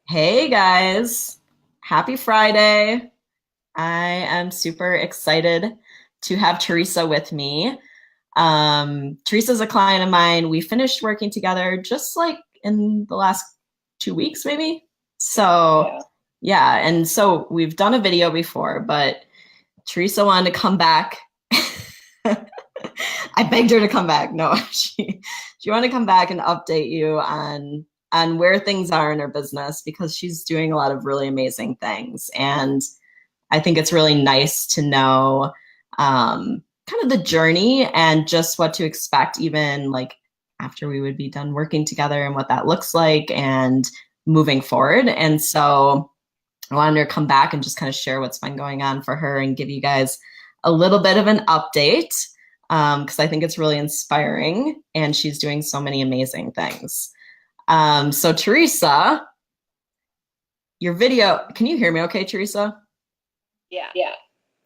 Hey guys, happy Friday. I am super excited to have Theresa with me. Theresa's a client of mine. We finished working together just like in the last 2 weeks, maybe. So, Yeah. yeah, and so we've done a video before, but Theresa wanted to come back. I begged her to come back. No, she wanted to come back and update you on where things are in her business because she's doing a lot of really amazing things. And I think it's really nice to know kind of the journey and just what to expect, even like after we would be done working together and what that looks like and moving forward. And so I wanted her to come back and just kind of share what's been going on for her and give you guys a little bit of an update because I think it's really inspiring and she's doing so many amazing things. So Theresa, your video, can you hear me okay, Theresa? Yeah.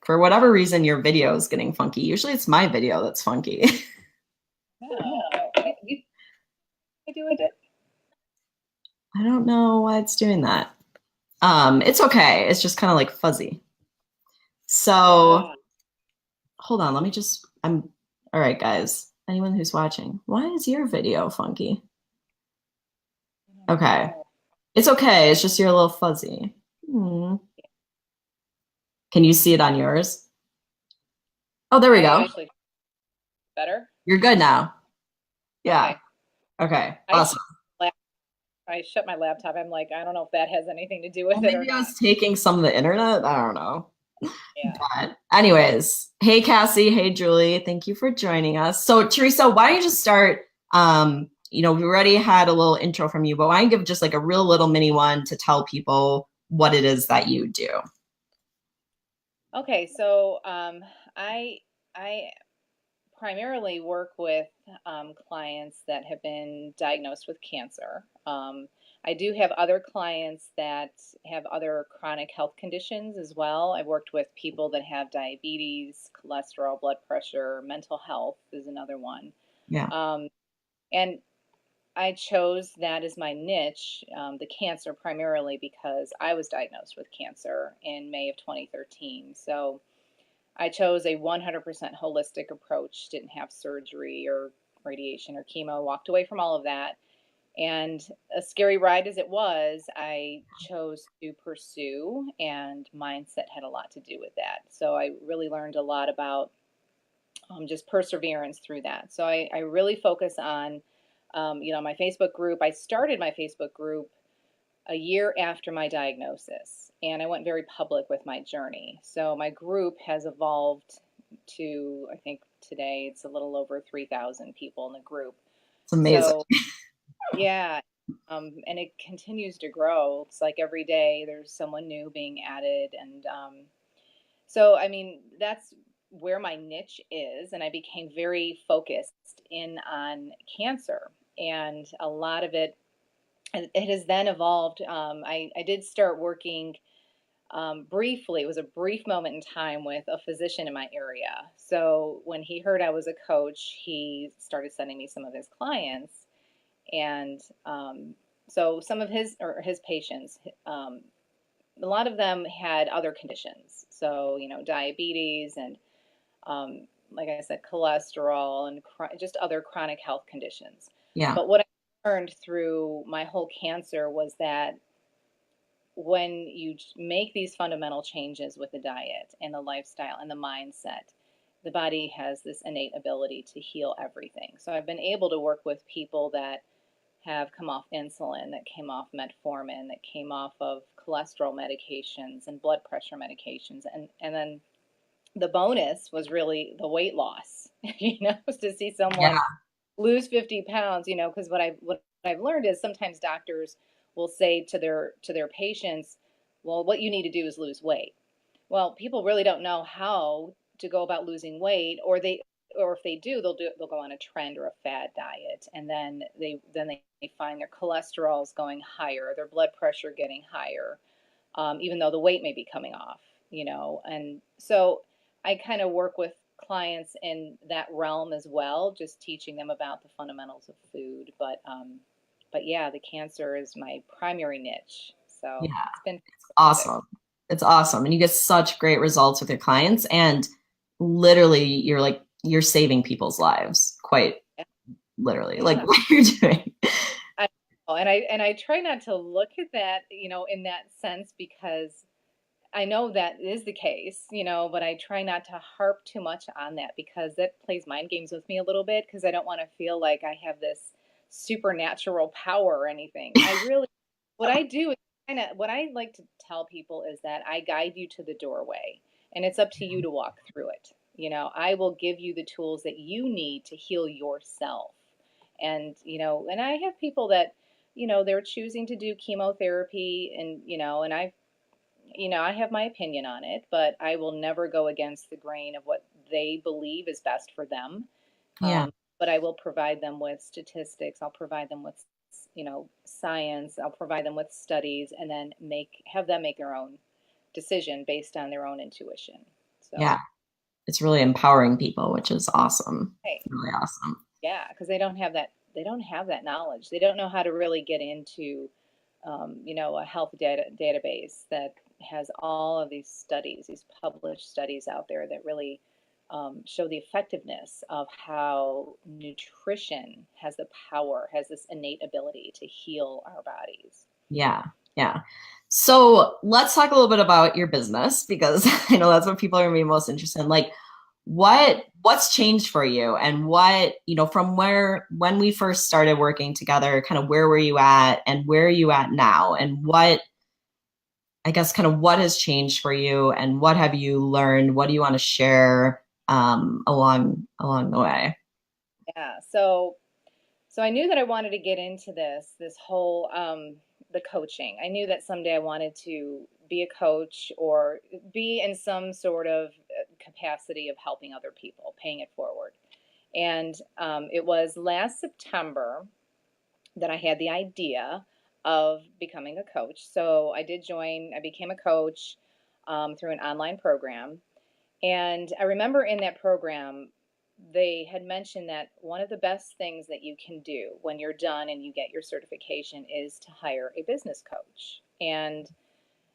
For whatever reason, your video is getting funky. Usually it's my video that's funky. Oh, I do it. I don't know why it's doing that. It's okay. It's just kind of like fuzzy. So Uh, hold on, let me just, all right, guys. Anyone who's watching, why is your video funky? I don't Okay. know. It's okay. It's just you're a little fuzzy. Hmm. Can you see it on yours? Oh, there we I go. actually better. You're good now. Yeah. Okay. Okay. I shut Awesome. lap- I shut my laptop. I'm like, I don't know if that has anything to do Well, with it or maybe I not. was taking some of the internet. I don't know. Yeah. But anyways, hey Cassie, hey Julie, thank you for joining us. So Theresa, why don't you just start? We already had a little intro from you, but why don't you give just like a real little mini one to tell people what it is that you do? Okay. So I primarily work with clients that have been diagnosed with cancer. I do have other clients that have other chronic health conditions as well. I've worked with people that have diabetes, cholesterol, blood pressure, mental health is another one. Yeah, Um, and I chose that as my niche, the cancer, primarily because I was diagnosed with cancer in May of 2013. So I chose a 100% holistic approach, didn't have surgery or radiation or chemo, walked away from all of that. And a scary ride as it was, I chose to pursue, and mindset had a lot to do with that. So I really learned a lot about just perseverance through that. So I really focus on, my Facebook group. I started my Facebook group a year after my diagnosis, and I went very public with my journey. So my group has evolved to, I think today it's a little over 3,000 people in the group. it's amazing. So yeah, and it continues to grow. It's like every day there's someone new being added, and so I mean that's where my niche is, and I became very focused in on cancer, and a lot of it has then evolved. I did start working briefly. It was a brief moment in time with a physician in my area. So when he heard I was a coach, he started sending me some of his clients, and so some of his patients, a lot of them had other conditions. So diabetes and like I said, cholesterol and just other chronic health conditions. Yeah, But what I learned through my whole cancer was that when you make these fundamental changes with the diet and the lifestyle and the mindset, the body has this innate ability to heal everything. So I've been able to work with people that have come off insulin, that came off metformin, that came off of cholesterol medications and blood pressure medications. And then the bonus was really the weight loss, to see yeah, someone lose 50 pounds, because what I've learned is sometimes doctors will say to their patients, well, what you need to do is lose weight. Well, people really don't know how to go about losing weight, or if they do, they'll go on a trend or a fad diet, and then they find their cholesterol's going higher, their blood pressure getting higher, even though the weight may be coming off, and so I kind of work with clients in that realm as well, just teaching them about the fundamentals of food. But yeah, the cancer is my primary niche. So Yeah. it's been fantastic. Awesome. It's awesome. And you get such great results with your clients. And literally, you're saving people's lives, quite literally, like Yeah. what you're doing. I know. And I try not to look at that, in that sense, because I know that is the case, but I try not to harp too much on that because that plays mind games with me a little bit because I don't want to feel like I have this supernatural power or anything. What I do is what I like to tell people is that I guide you to the doorway and it's up to you to walk through it. I will give you the tools that you need to heal yourself. And I have people that, they're choosing to do chemotherapy and I have my opinion on it, but I will never go against the grain of what they believe is best for them. Yeah. But I will provide them with statistics. I'll provide them with, science. I'll provide them with studies, and then have them make their own decision based on their own intuition. Yeah. So, It's really empowering people, which is awesome. hey, Really awesome. yeah, because they don't have that. They don't have that knowledge. They don't know how to really get into, a health database that has all of these studies, these published studies out there that really show the effectiveness of how nutrition has the power, has this innate ability to heal our bodies. Yeah. Yeah. So let's talk a little bit about your business because I know that's what people are gonna be most interested in. Like what's changed for you and from when we first started working together, kind of where were you at and where are you at now? And I guess kind of what has changed for you and what have you learned? What do you want to share along the way? Yeah. So I knew that I wanted to get into this whole the coaching. I knew that someday I wanted to be a coach or be in some sort of capacity of helping other people, paying it forward. And it was last September that I had the idea of becoming a coach. So I became a coach through an online program. And I remember in that program, they had mentioned that one of the best things that you can do when you're done and you get your certification is to hire a business coach. And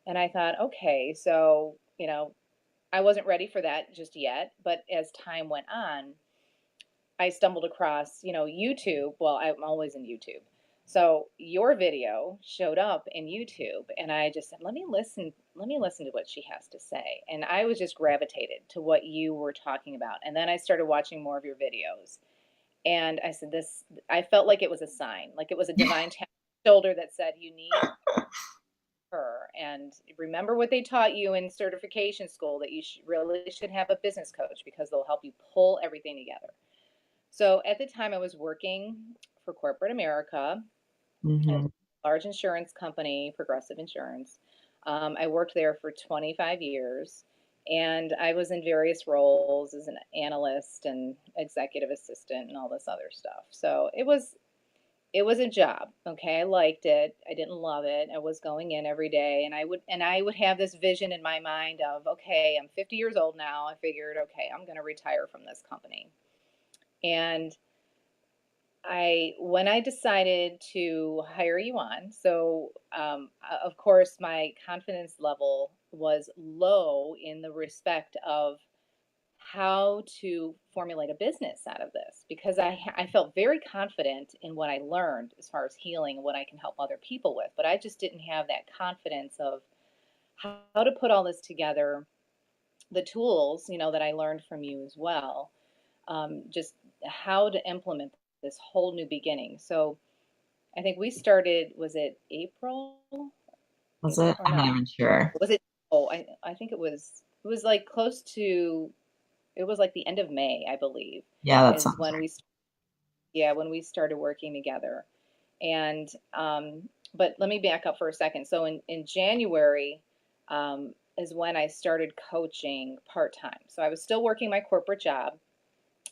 I thought, okay, so, I wasn't ready for that just yet, but as time went on, I stumbled across, YouTube. Well, I'm always in YouTube. So your video showed up in YouTube and I just said, let me listen to what she has to say. And I was just gravitated to what you were talking about. And then I started watching more of your videos. And I said, I felt like it was a sign, like it was a divine tap on the shoulder that said, you need her. And remember what they taught you in certification school that you really should have a business coach because they'll help you pull everything together. So at the time, I was working for corporate America at Hmm. a large insurance company, Progressive Insurance. I worked there for 25 years, and I was in various roles as an analyst and executive assistant and all this other stuff. So it was a job. Okay, I liked it. I didn't love it. I was going in every day, and I would have this vision in my mind of, okay, I'm 50 years old now. I figured, okay, I'm going to retire from this company. And when I decided to hire you on, so of course my confidence level was low in the respect of how to formulate a business out of this because I felt very confident in what I learned as far as healing and what I can help other people with, but I just didn't have that confidence of how to put all this together, the tools, that I learned from you as well, just how to implement this whole new beginning. So I think we started, was it April? Was April it? or I'm no? not even sure. Was it? Oh, I think it was like close to, it was like the end of May, I believe, Yeah, that is sounds when when we started working together. And, but let me back up for a second. So in January, is when I started coaching part time. So I was still working my corporate job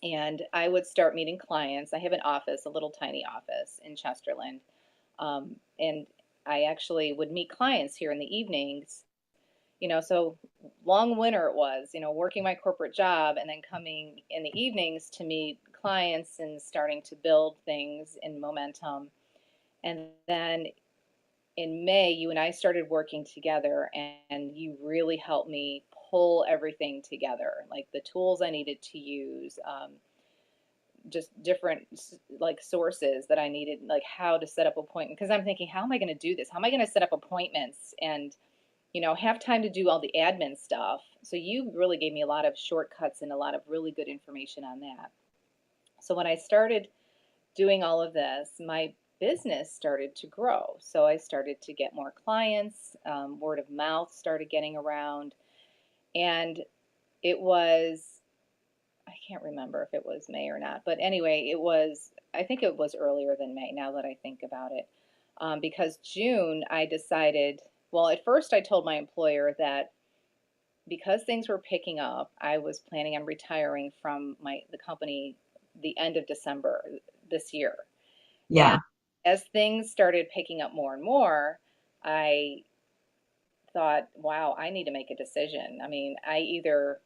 and I would start meeting clients. I have an office, a little tiny office in Chesterland. And I actually would meet clients here in the evenings, so long winter it was, working my corporate job and then coming in the evenings to meet clients and starting to build things in momentum. And then in May, you and I started working together, and you really helped me pull everything together, like the tools I needed to use, just different like sources that I needed, like how to set up appointments. Because I'm thinking, how am I going to do this? How am I going to set up appointments and have time to do all the admin stuff? So you really gave me a lot of shortcuts and a lot of really good information on that. So when I started doing all of this, my business started to grow. So I started to get more clients, word of mouth started getting around. And it was, I can't remember if it was May or not, but anyway, I think it was earlier than May now that I think about it. Because June, I decided, well, at first I told my employer that because things were picking up, I was planning on retiring from the company the end of December this year. And Yeah. as things started picking up more and more, I thought, wow, I need to make a decision. I mean, I either,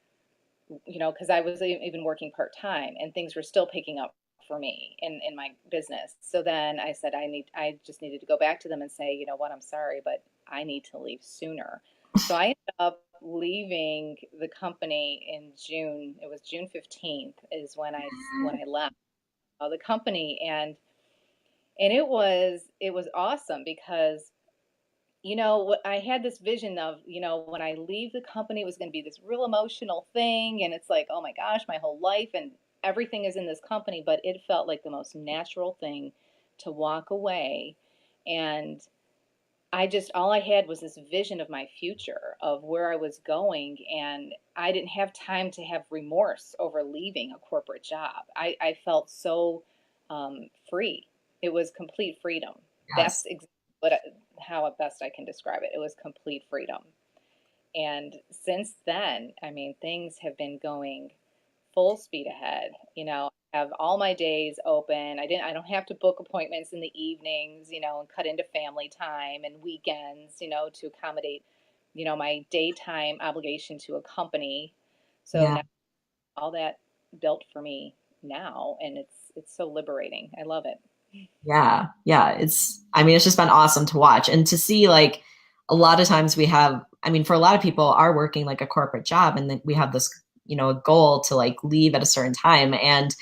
because I was even working part time and things were still picking up for me in my business. So then I said, I just needed to go back to them and say, you know what, I'm sorry, but I need to leave sooner. So I ended up leaving the company in June. It was June 15th is when I left the company, and it was awesome because I had this vision of, when I leave the company, it was going to be this real emotional thing. And it's like, oh my gosh, my whole life and everything is in this company. But it felt like the most natural thing to walk away. And all I had was this vision of my future, of where I was going. And I didn't have time to have remorse over leaving a corporate job. I felt so free. It was complete freedom. That's Yes. exactly what how best I can describe it. It was complete freedom. And since then, I mean, things have been going full speed ahead. I have all my days open. I don't have to book appointments in the evenings, and cut into family time and weekends, to accommodate, my daytime obligation to a company. So Yeah. now all that built for me now, and it's so liberating. I love it. Yeah. Yeah. I mean, it's just been awesome to watch and to see like a lot of times I mean, for a lot of people are working like a corporate job and then we have this, a goal to like leave at a certain time. And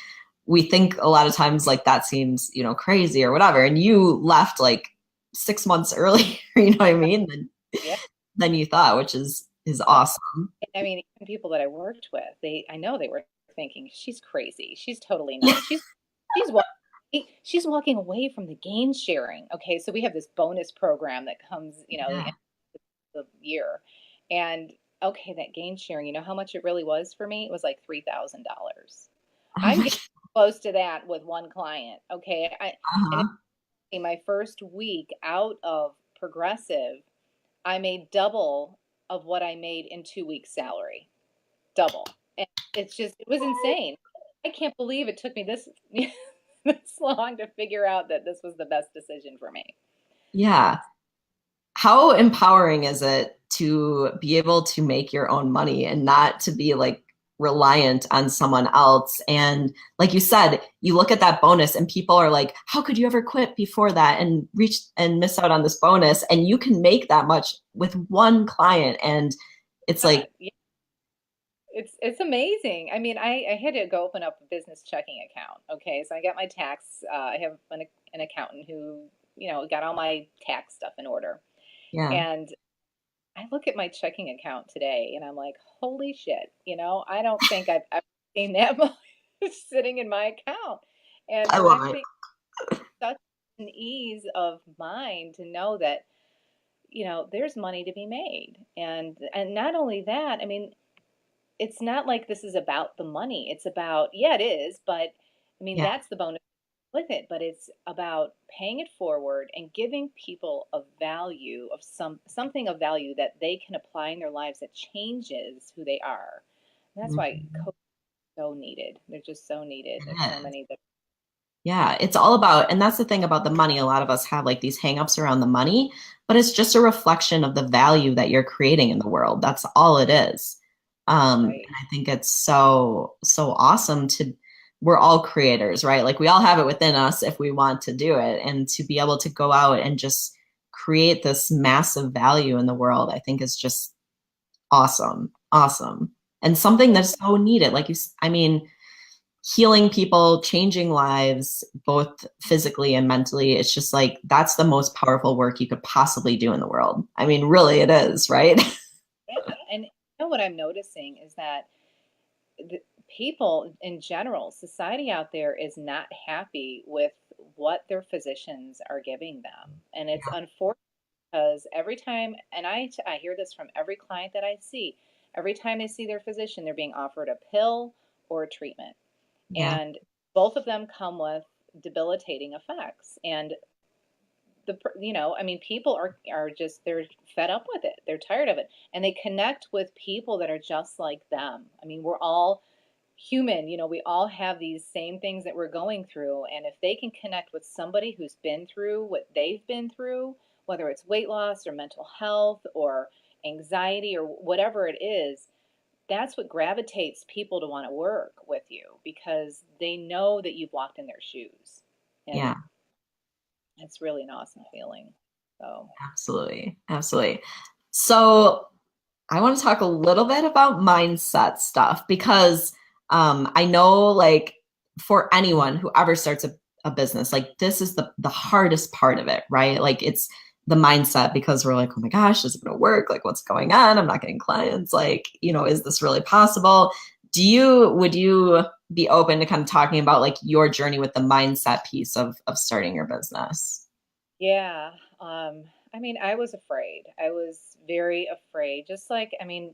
we think a lot of times like that seems, crazy or whatever. And you left like 6 months earlier, you know what I mean? Yeah. Than you thought, which is Oh, awesome. I mean, even people that I worked with, I know they were thinking, she's crazy. She's totally Yeah. nuts. She's she's walking away from the gain sharing. Okay, so we have this bonus program that comes, the Yeah. end of the year, and okay, that gain sharing. You know how much it really was for me? It was like $3,000. Oh I'm my, getting close to that with one client. Okay, and uh-huh. in my first week out of Progressive, I made double of what I made in 2 weeks' salary. Double. And it was insane. I can't believe it took me this this long to figure out that this was the best decision for me. Yeah. How empowering is it to be able to make your own money and not to be like reliant on someone else? And like you said, you look at that bonus and people are like, how could you ever quit before that and reach and miss out on this bonus? And you can make that much with one client. And it's like, Yeah, it's amazing. I mean, I had to go open up a business checking account. Okay, so I got my tax. I have an accountant who got all my tax stuff in order, yeah, and I look at my checking account today and I'm like, holy shit, I don't think I've ever seen that much sitting in my account. And I love I'm it. thinking such an ease of mind to know that, there's money to be made. And not only that, I mean, it's not like this is about the money. It's about, yeah, it is, but I mean, Yeah. that's the bonus with it, but it's about paying it forward and giving people a value of something of value that they can apply in their lives that changes who they are. And that's why Mhm. coaches are so needed. They're just so needed. There's so It is. many that Yeah, it's all about, and that's the thing about the money. A lot of us have like these hangups around the money, but it's just a reflection of the value that you're creating in the world. That's all it is. right. And I think it's so awesome we're all creators, right? Like we all have it within us if we want to do it, and to be able to go out and just create this massive value in the world, I think is just awesome. Awesome. And something that's so needed. Like I mean, healing people, changing lives, both physically and mentally. It's just like, that's the most powerful work you could possibly do in the world. I mean, really it is, right? Yeah. And you know what I'm noticing is that the people in general, society out there is not happy with what their physicians are giving them. And it's unfortunate because every time, and I hear this from every client that I see, every time they see their physician, they're being offered a pill or a treatment. Yeah. And both of them come with debilitating effects. And I mean, people are just, they're fed up with it. They're tired of it. And they connect with people that are just like them. I mean, we're all human, we all have these same things that we're going through. And if they can connect with somebody who's been through what they've been through, whether it's weight loss or mental health or anxiety or whatever it is, that's what gravitates people to want to work with you because they know that you've walked in their shoes. And Yeah. it's really an awesome feeling. So, Absolutely. Absolutely. So I want to talk a little bit about mindset stuff because I know like for anyone who ever starts a business, like this is the hardest part of it, right? Like it's the mindset because we're like, oh my gosh, is it going to work? Like what's going on? I'm not getting clients. Like, is this really possible? Would you be open to kind of talking about like your journey with the mindset piece of starting your business? yeah. I mean, I was afraid. I was very afraid. Just like, I mean,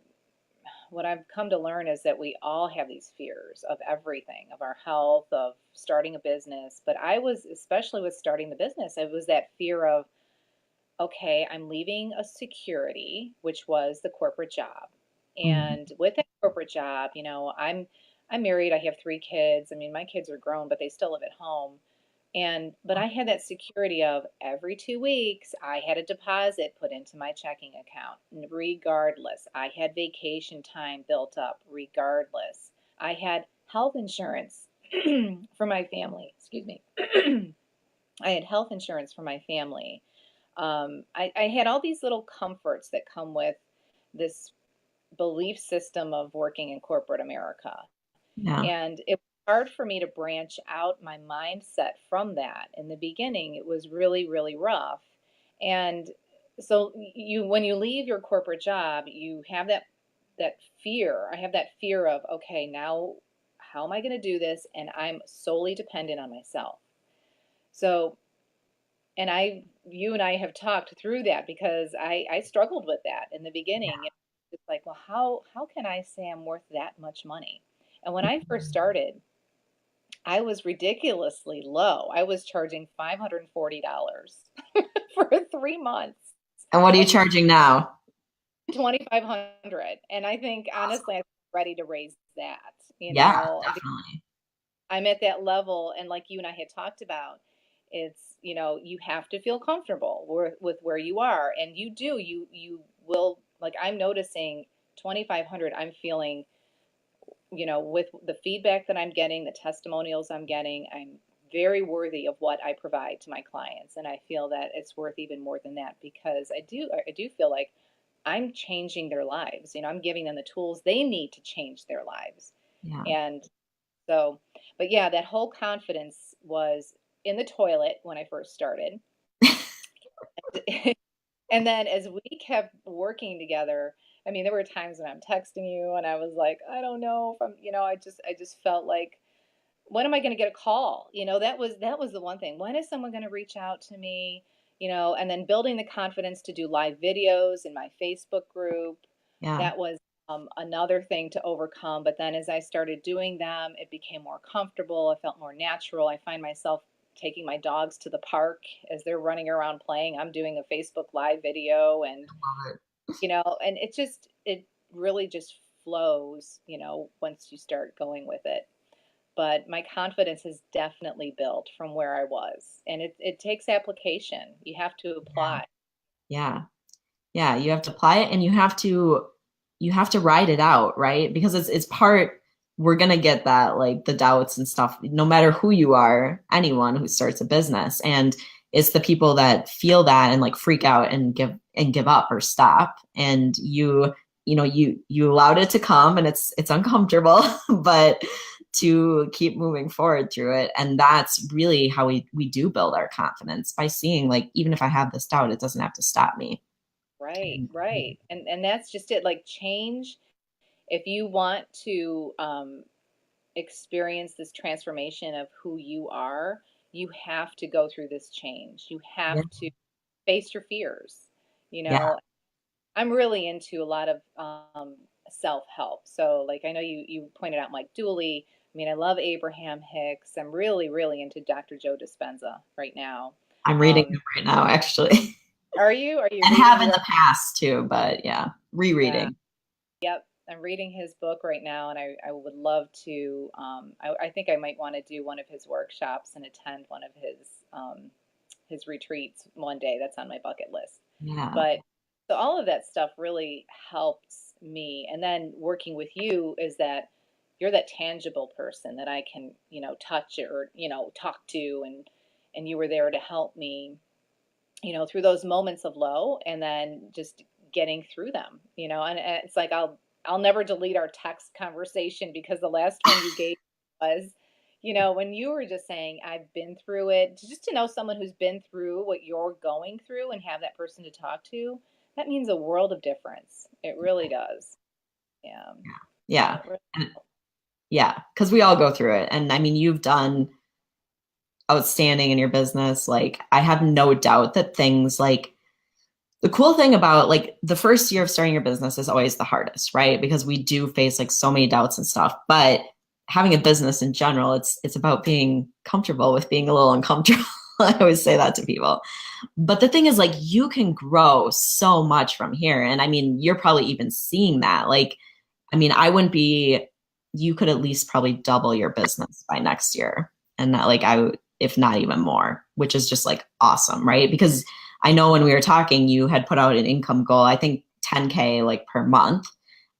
what I've come to learn is that we all have these fears of everything, of our health, of starting a business. But I was, especially with starting the business, it was that fear of, okay, I'm leaving a security, which was the corporate job. Mhm. And with that corporate job, I'm married, I have 3 kids. I mean, my kids are grown, but they still live at home. But I had that security of every 2 weeks, I had a deposit put into my checking account, regardless. I had vacation time built up, regardless. I had health insurance for my family. Excuse me. I had health insurance for my family. I had all these little comforts that come with this belief system of working in corporate America. Yeah. And it was hard for me to branch out my mindset from that. In the beginning, it was really, really rough. And so when you leave your corporate job, you have that fear. I have that fear of, okay, now how am I going to do this? And I'm solely dependent on myself. So, and you and I have talked through that because I struggled with that in the beginning. It's like, well, how can I say I'm worth that much money? And when I first started, I was ridiculously low. I was charging $540 for 3 months. And what are you And charging now? 2,500. And I think honestly, I'm ready to raise that. Yeah, definitely. I'm at that level, and like you and I had talked about, it's you have to feel comfortable with where you are, and you will, like, I'm noticing 2,500. I'm feeling, with the feedback that I'm getting, the testimonials I'm getting, I'm very worthy of what I provide to my clients, and I feel that it's worth even more than that because I do feel like I'm changing their lives. I'm giving them the tools they need to change their lives. Yeah. And so, but yeah, that whole confidence was in the toilet when I first started. And then as we kept working together, I mean, there were times when I'm texting you and I was like, I don't know if I'm, I just felt like, when am I going to get a call? That was the one thing. When is someone going to reach out to me? And then building the confidence to do live videos in my Facebook group. Yeah. That was another thing to overcome. But then as I started doing them, it became more comfortable. I felt more natural. I find myself taking my dogs to the park as they're running around playing. I'm doing a Facebook live video Love it. and it really just flows, once you start going with it. But my confidence has definitely built from where I was. And it takes application. You have to Yeah. apply. Yeah. Yeah. You have to apply it and you have to ride it out, right? Because it's part, we're gonna get that, like the doubts and stuff, no matter who you are, anyone who starts a business. And It's the people that feel that and like freak out and give up or stop. And you allowed it to come, and it's uncomfortable, but to keep moving forward through it. And that's really how we do build our confidence, by seeing like, even if I have this doubt, it doesn't have to stop me. Right, right. And that's just it. Like change, if you want to experience this transformation of who you are, you have to go through this change. You have Yeah. to face your fears. You Yeah. know, I'm really into a lot of self-help. So like I know you pointed out Mike Dooley. I mean, I love Abraham Hicks. I'm really, really into Dr. Joe Dispenza right now. I'm reading Um, them right now, actually. are you? Are you And reading have in your? the past too, but yeah, Yeah. rereading. Yep, I'm reading his book right now, and I would love to. I think I might want to do one of his workshops and attend one of his retreats one day. That's on my bucket list. Yeah. But so all of that stuff really helps me. And then working with you is that you're that tangible person that I can, touch or, talk to, and you were there to help me, through those moments of low, and then just getting through them, and it's like I'll never delete our text conversation, because the last one you gave was, when you were just saying I've been through it, just to know someone who's been through what you're going through and have that person to talk to, that means a world of difference. It really does. Yeah. Yeah. It really, And yeah, because we all go through it. And I mean, you've done outstanding in your business. Like, I have no doubt that things like, the cool thing about like the first year of starting your business is always the hardest, right? Because we do face like so many doubts and stuff. But having a business in general, it's about being comfortable with being a little uncomfortable. I always say that to people. But the thing is, like, you can grow so much from here. And I mean, you're probably even seeing that. Like, I mean, I wouldn't be, you could at least probably double your business by next year. And that, like, if not even more, which is just like awesome, right? Because I know when we were talking, you had put out an income goal, I think 10K like per month.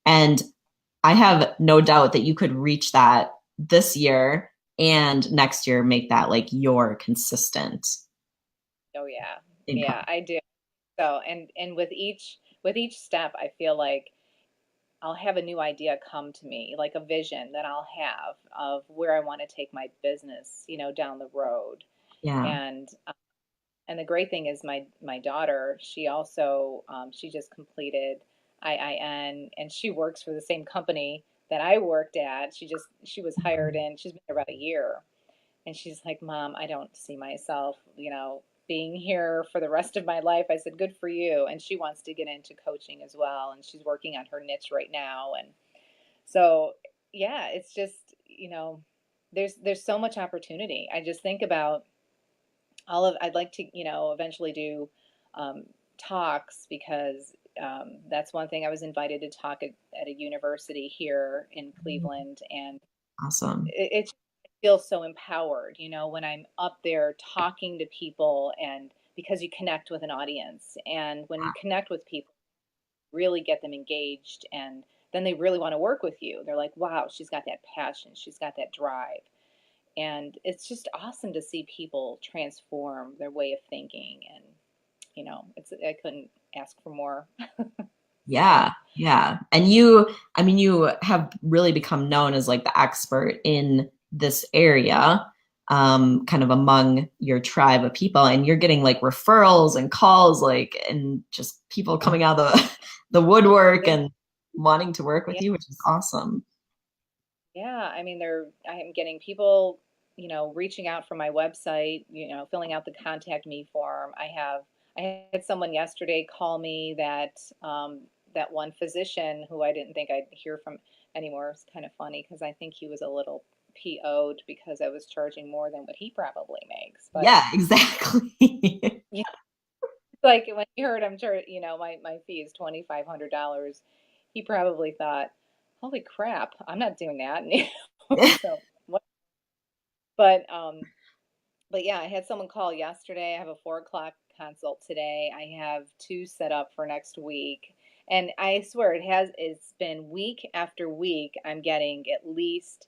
And I have no doubt that you could reach that this year, and next year make that like your consistent oh yeah. Yeah, income. I do. So, and with each step, I feel like I'll have a new idea come to me, like a vision that I'll have of where I want to take my business, down the road. Yeah. And the great thing is my daughter, she also she just completed IIN, and she works for the same company that I worked at. She was hired in. She's been there about a year, and she's like, Mom, I don't see myself, being here for the rest of my life. I said, good for you. And she wants to get into coaching as well, and she's working on her niche right now. And so, yeah, it's just, there's so much opportunity. I just think about I'd like to, eventually do talks, because that's one thing. I was invited to talk at a university here in Cleveland, and Awesome. it feels so empowered, when I'm up there talking to people, and because you connect with an audience, and when you connect with people, really get them engaged, and then they really want to work with you. They're like, wow, she's got that passion, she's got that drive. And it's just awesome to see people transform their way of thinking. And, I couldn't ask for more. So, Yeah, yeah. And you, I mean, you have really become known as like the expert in this area, kind of among your tribe of people, and you're getting like referrals and calls, like, and just people coming out of the woodwork and wanting to work with yeah, you, which is awesome. yeah. I mean, I am getting people, reaching out from my website, filling out the contact me form. I had someone yesterday call me that one physician who I didn't think I'd hear from anymore. It's kind of funny, because I think he was a little PO'd because I was charging more than what he probably makes. But Yeah, exactly. yeah, like when he heard I'm sure, my fee is $2,500, he probably thought, holy crap, I'm not doing that. So what? But but yeah, I had someone call yesterday. I have a 4 o'clock consult today. I have two set up for next week. And I swear it's been week after week. I'm getting at least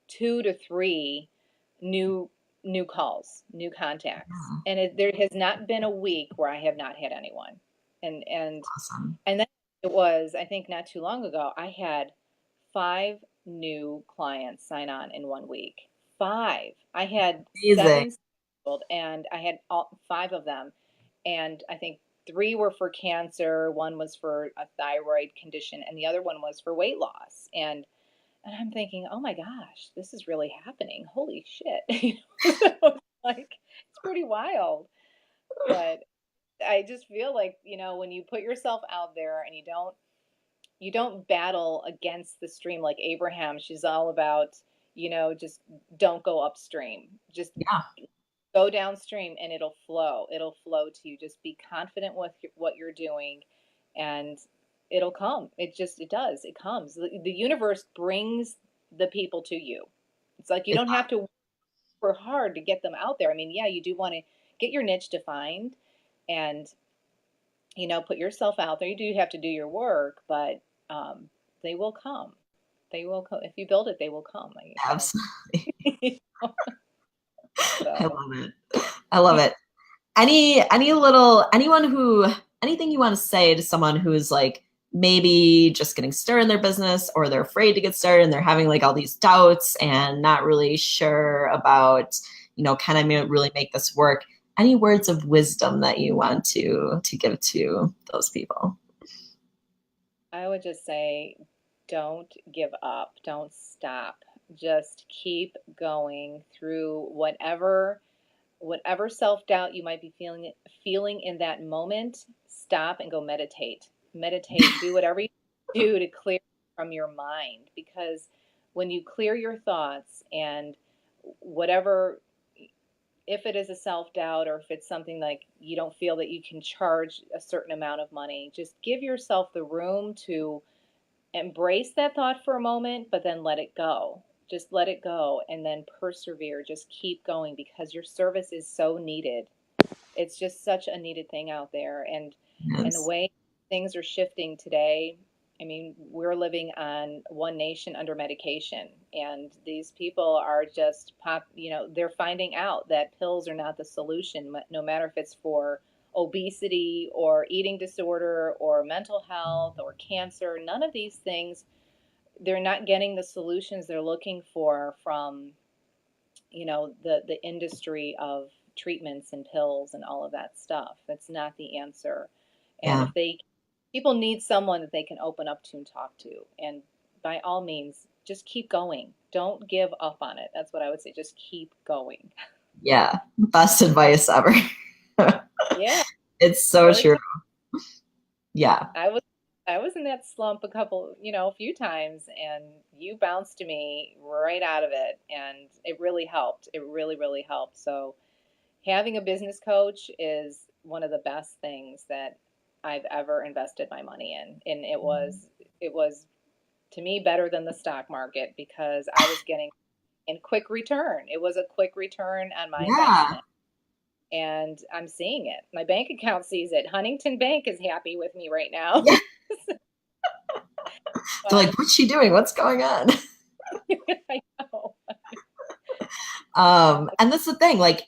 2 to 3 new new calls, new contacts. Yeah. And there has not been a week where I have not had anyone. And Awesome. and then it was, I think not too long ago, I had 5 new clients sign on in 1 week. 5. I had Amazing. 7 scheduled, and I had all 5 of them. And I think 3 were for cancer, 1 was for a thyroid condition, and the other one was for weight loss. And I'm thinking, oh my gosh, this is really happening. Holy shit. So like, it's pretty wild. But I just feel like, when you put yourself out there and you don't battle against the stream like Abraham. She's all about, just don't go upstream. Just Yeah. go downstream and it'll flow. It'll flow to you. Just be confident with what you're doing, and it'll come. It does. It comes. The universe brings the people to you. It's like you don't have to work hard to get them out there. I mean, yeah, you do want to get your niche defined and, put yourself out there. You do have to do your work, but they will come. They will come. If you build it, they will come. Absolutely. I So. love it. I love it. Anything you want to say to someone who's like maybe just getting started in their business, or they're afraid to get started and they're having like all these doubts and not really sure about, can I really make this work? Any words of wisdom that you want to give to those people? I would just say, don't give up. Don't stop. Just keep going through whatever self-doubt you might be feeling in that moment. Stop and go meditate. Do whatever you do to clear from your mind, because when you clear your thoughts and whatever, if it is a self-doubt or if it's something like you don't feel that you can charge a certain amount of money, just give yourself the room to embrace that thought for a moment, but then let it go. Just let it go and then persevere. Just keep going, because your service is so needed. It's just such a needed thing out there. And the Yes. way things are shifting today, I mean, we're living on one nation under medication, and these people are just they're finding out that pills are not the solution, no matter if it's for obesity or eating disorder or mental health or cancer. None of these things, they're not getting the solutions they're looking for from, the industry of treatments and pills and all of that stuff. That's not the answer. And Yeah. if people need someone that they can open up to and talk to. And by all means, just keep going. Don't give up on it. That's what I would say. Just keep going. Yeah. Best advice ever. Yeah. It's so true. Yeah. I was in that slump a few times, and you bounced me right out of it, and it really helped. It really, really helped. So having a business coach is one of the best things that I've ever invested my money in. And it was to me better than the stock market, because I was getting in quick return. It was a quick return on my Yeah. investment. And I'm seeing it. My bank account sees it. Huntington Bank is happy with me right now. Yeah. But They're like, what's she doing? What's going on? I know. And that's the thing, like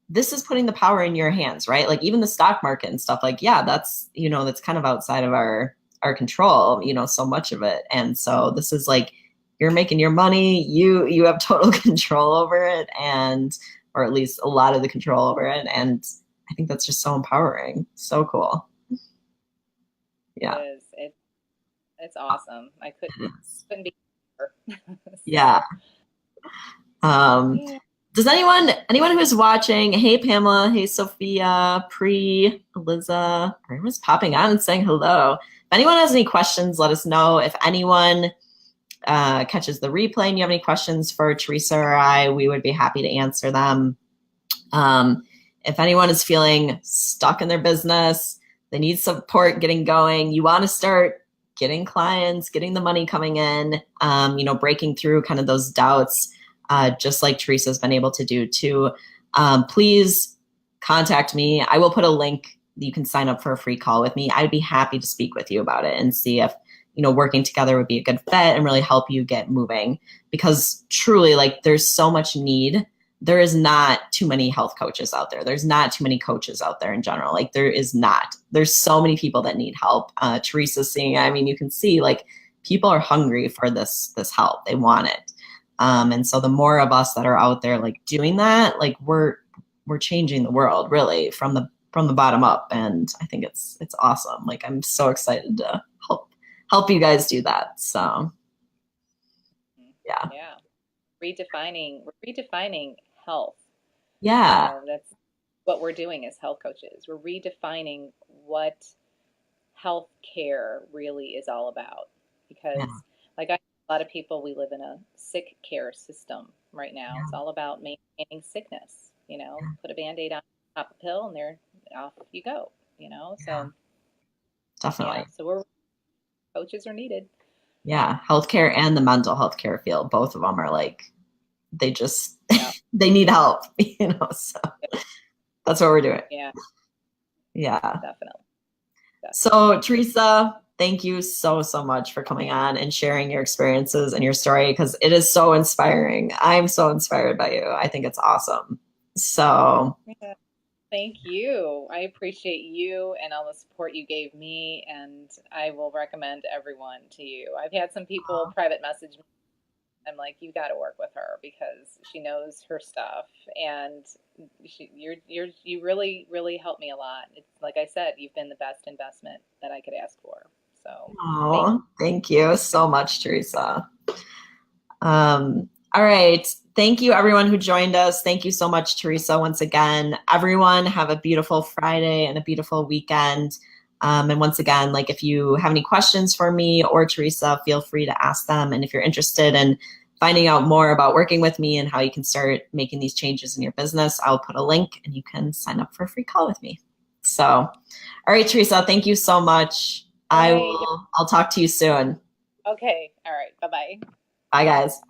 this is putting the power in your hands, right? Like even the stock market and stuff, like, yeah, that's, that's kind of outside of our control, so much of it. And so this is like, you're making your money, you have total control over it, or at least a lot of the control over it. And I think that's just so empowering. So cool. Yeah. It is. It's awesome. I couldn't be here. Yeah. Yeah. Does anyone who's watching, hey Pamela, hey Sophia, Eliza, everyone's popping on and saying hello. If anyone has any questions, let us know. If anyone catches the replay and you have any questions for Theresa or I, we would be happy to answer them. If anyone is feeling stuck in their business, they need support getting going, you want to start getting clients, getting the money coming in, breaking through kind of those doubts, just like Theresa's been able to do too, please contact me. I will put a link that you can sign up for a free call with me. I'd be happy to speak with you about it and see if, working together would be a good fit and really help you get moving. Because truly, like, there's so much need there is not too many health coaches out there. There's not too many coaches out there in general. Like there is not. There's so many people that need help. Teresa's seeing, I mean, you can see like people are hungry for this help. They want it. And so the more of us that are out there like doing that, like we're changing the world really from the bottom up. And I think it's awesome. Like I'm so excited to help you guys do that. So yeah. Yeah. We're redefining health. Yeah. That's what we're doing as health coaches. We're redefining what health care really is all about. Because like a lot of people, we live in a sick care system right now. It's all about maintaining sickness, put a Band-Aid on, pop a pill, and they're off you go, so definitely. Yeah, so coaches are needed. Yeah, healthcare and the mental health care field, both of them are like, they just, they need help, so that's what we're doing. Yeah. Yeah. Definitely. So Theresa, thank you so much for coming on and sharing your experiences and your story, because it is so inspiring. I'm so inspired by you. I think it's awesome. So yeah. Thank you. I appreciate you and all the support you gave me, and I will recommend everyone to you. I've had some people private message me. I'm like, you got to work with her because she knows her stuff, and you really helped me a lot. It's like I said, you've been the best investment that I could ask for. So, thank you so much, Theresa. All right. Thank you, everyone who joined us. Thank you so much, Theresa, once again. Everyone, have a beautiful Friday and a beautiful weekend. And once again, like if you have any questions for me or Theresa, feel free to ask them. And if you're interested in finding out more about working with me and how you can start making these changes in your business, I'll put a link and you can sign up for a free call with me. So, all right, Theresa, thank you so much. I'll talk to you soon. Okay. All right. Bye-bye. Bye, guys.